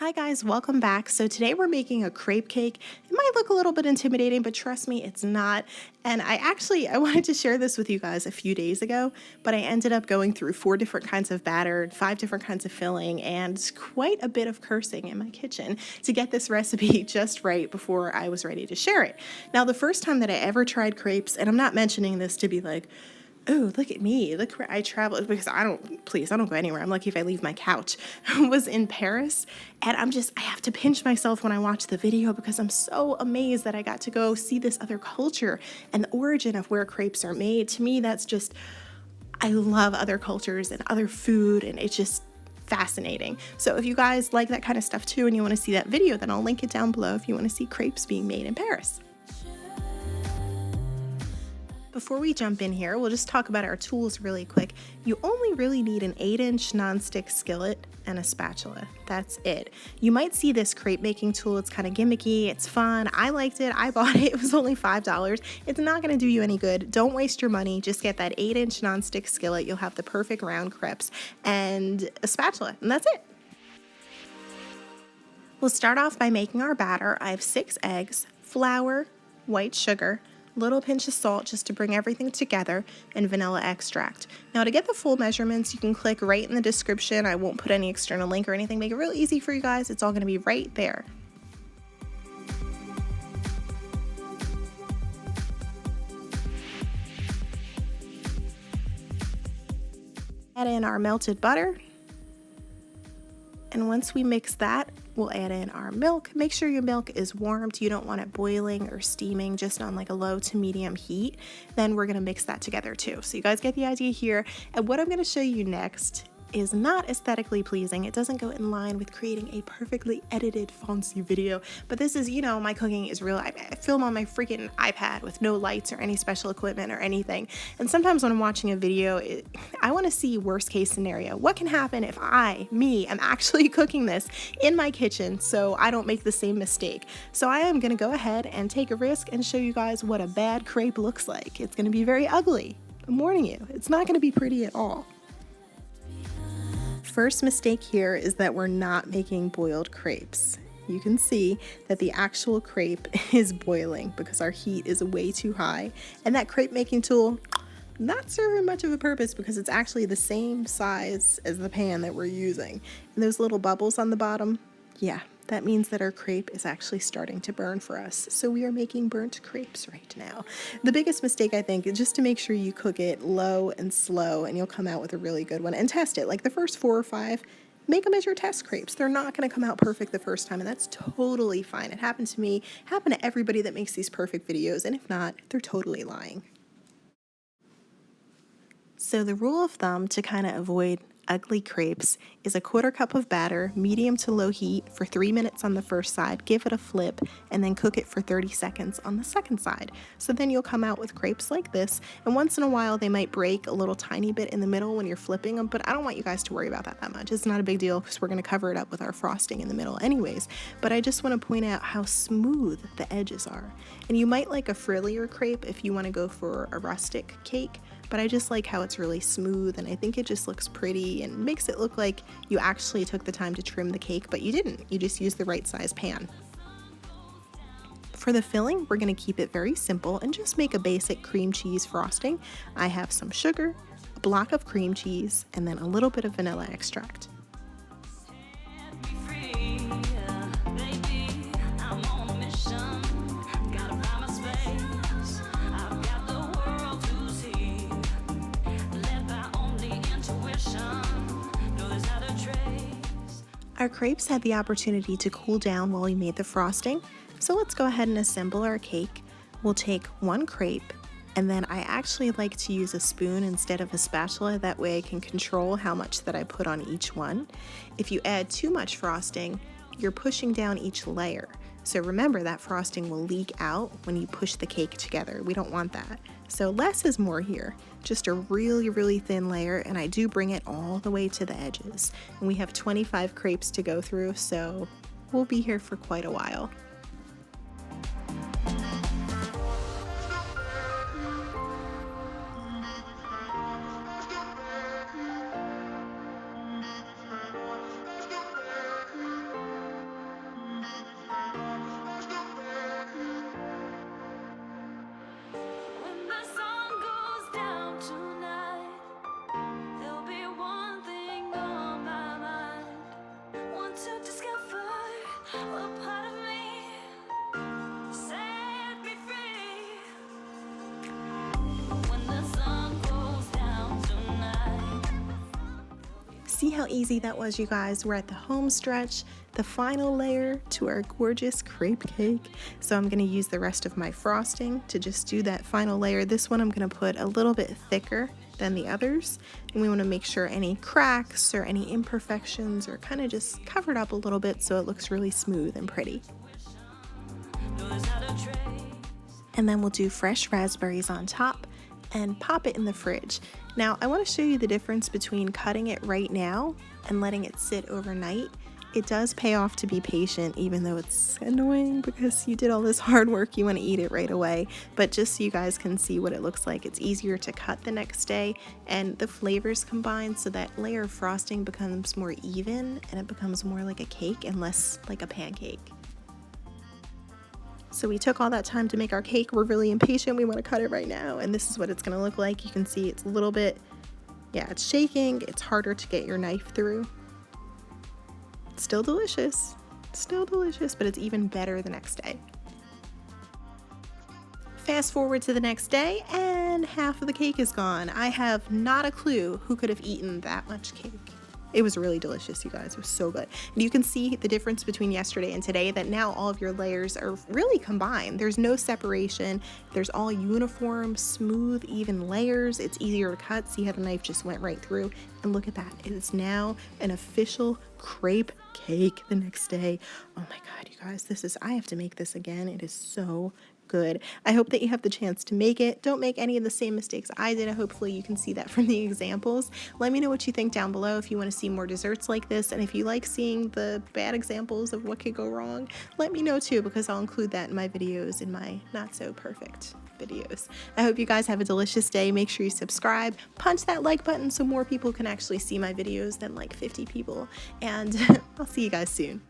Hi guys, welcome back. So today we're making a crepe cake. It might look a little bit intimidating, but trust me, it's not. And I wanted to share this with you guys a few days ago, but I ended up going through 4 different kinds of batter, 5 different kinds of filling, and quite a bit of cursing in my kitchen to get this recipe just right before I was ready to share it. Now, the first time that I ever tried crepes, and I'm not mentioning this to be like, oh, look at me. Look where I traveled, because I don't go anywhere. I'm lucky if I leave my couch. Was in Paris. And I have to pinch myself when I watch the video because I'm so amazed that I got to go see this other culture and the origin of where crepes are made. To me, I love other cultures and other food, and it's just fascinating. So if you guys like that kind of stuff too and you want to see that video, then I'll link it down below if you want to see crepes being made in Paris. Before we jump in here, we'll just talk about our tools really quick. You only really need an 8-inch nonstick skillet and a spatula. That's it. You might see this crepe making tool. It's kind of gimmicky. It's fun. I liked it. I bought it. It was only $5. It's not going to do you any good. Don't waste your money. Just get that 8-inch nonstick skillet. You'll have the perfect round crepes and a spatula, and that's it. We'll start off by making our batter. I have 6 eggs, flour, white sugar, little pinch of salt just to bring everything together, and vanilla extract. Now to get the full measurements, you can click right in the description. I won't put any external link or anything. Make it real easy for you guys. It's all going to be right there. Add in our melted butter. And once we mix that, we'll add in our milk. Make sure your milk is warmed. You don't want it boiling or steaming, just on like a low to medium heat. Then we're gonna mix that together too. So you guys get the idea here. And what I'm gonna show you next is not aesthetically pleasing. It doesn't go in line with creating a perfectly edited fancy video, but this is, my cooking is real. I film on my freaking iPad with no lights or any special equipment or anything. And sometimes when I'm watching a video, I want to see worst case scenario. What can happen if I'm actually cooking this in my kitchen so I don't make the same mistake? So I am gonna go ahead and take a risk and show you guys what a bad crepe looks like. It's gonna be very ugly. I'm warning you, it's not gonna be pretty at all. First mistake here is that we're not making boiled crepes. You can see that the actual crepe is boiling because our heat is way too high, and that crepe making tool not serving much of a purpose because it's actually the same size as the pan that we're using. And those little bubbles on the bottom, yeah, that means that our crepe is actually starting to burn for us. So we are making burnt crepes right now. The biggest mistake, I think, is just to make sure you cook it low and slow, and you'll come out with a really good one. And test it. Like the first 4 or 5, make them as your test crepes. They're not going to come out perfect the first time, and that's totally fine. It happened to me, happened to everybody that makes these perfect videos, and if not, they're totally lying. So the rule of thumb to kind of avoid ugly crepes is a 1/4 cup of batter, medium to low heat for 3 minutes on the first side, give it a flip, and then cook it for 30 seconds on the second side. So then you'll come out with crepes like this, and once in a while they might break a little tiny bit in the middle when you're flipping them, but I don't want you guys to worry about that much. It's not a big deal because we're going to cover it up with our frosting in the middle anyways, but I just want to point out how smooth the edges are. And you might like a frillier crepe if you want to go for a rustic cake, but I just like how it's really smooth, and I think it just looks pretty and makes it look like you actually took the time to trim the cake, but you didn't. You just used the right size pan. For the filling, we're going to keep it very simple and just make a basic cream cheese frosting. I have some sugar, a block of cream cheese, and then a little bit of vanilla extract. Our crepes had the opportunity to cool down while we made the frosting, so let's go ahead and assemble our cake. We'll take 1 crepe, and then I actually like to use a spoon instead of a spatula. That way I can control how much that I put on each one. If you add too much frosting, you're pushing down each layer. So remember, that frosting will leak out when you push the cake together. We don't want that. So less is more here. Just a really, really thin layer, and I do bring it all the way to the edges. And we have 25 crepes to go through, so we'll be here for quite a while. to discover what part of me set me free. When the sun goes down tonight. See how easy that was, you guys? We're at the home stretch, the final layer to our gorgeous crepe cake. So I'm gonna use the rest of my frosting to just do that final layer. This one I'm gonna put a little bit thicker than the others, and we wanna make sure any cracks or any imperfections are kind of just covered up a little bit so it looks really smooth and pretty. And then we'll do fresh raspberries on top and pop it in the fridge. Now, I want to show you the difference between cutting it right now and letting it sit overnight. It does pay off to be patient, even though it's annoying because you did all this hard work, you want to eat it right away. But just so you guys can see what it looks like, it's easier to cut the next day, and the flavors combine so that layer of frosting becomes more even and it becomes more like a cake and less like a pancake. So we took all that time to make our cake. We're really impatient. We want to cut it right now. And this is what it's going to look like. You can see it's a little bit, yeah, it's shaking. It's harder to get your knife through. It's still delicious. It's still delicious, but it's even better the next day. Fast forward to the next day and half of the cake is gone. I have not a clue who could have eaten that much cake. It was really delicious, you guys. It was so good. And you can see the difference between yesterday and today, that now all of your layers are really combined. There's no separation. There's all uniform, smooth, even layers. It's easier to cut. See how the knife just went right through? And look at that. It is now an official crepe cake the next day. Oh my God, you guys, I have to make this again. It is so good. I hope that you have the chance to make it. Don't make any of the same mistakes I did. Hopefully you can see that from the examples. Let me know what you think down below if you want to see more desserts like this, and if you like seeing the bad examples of what could go wrong, let me know too, because I'll include that in my videos, in my not so perfect videos. I hope you guys have a delicious day. Make sure you subscribe, punch that like button so more people can actually see my videos than like 50 people, and I'll see you guys soon.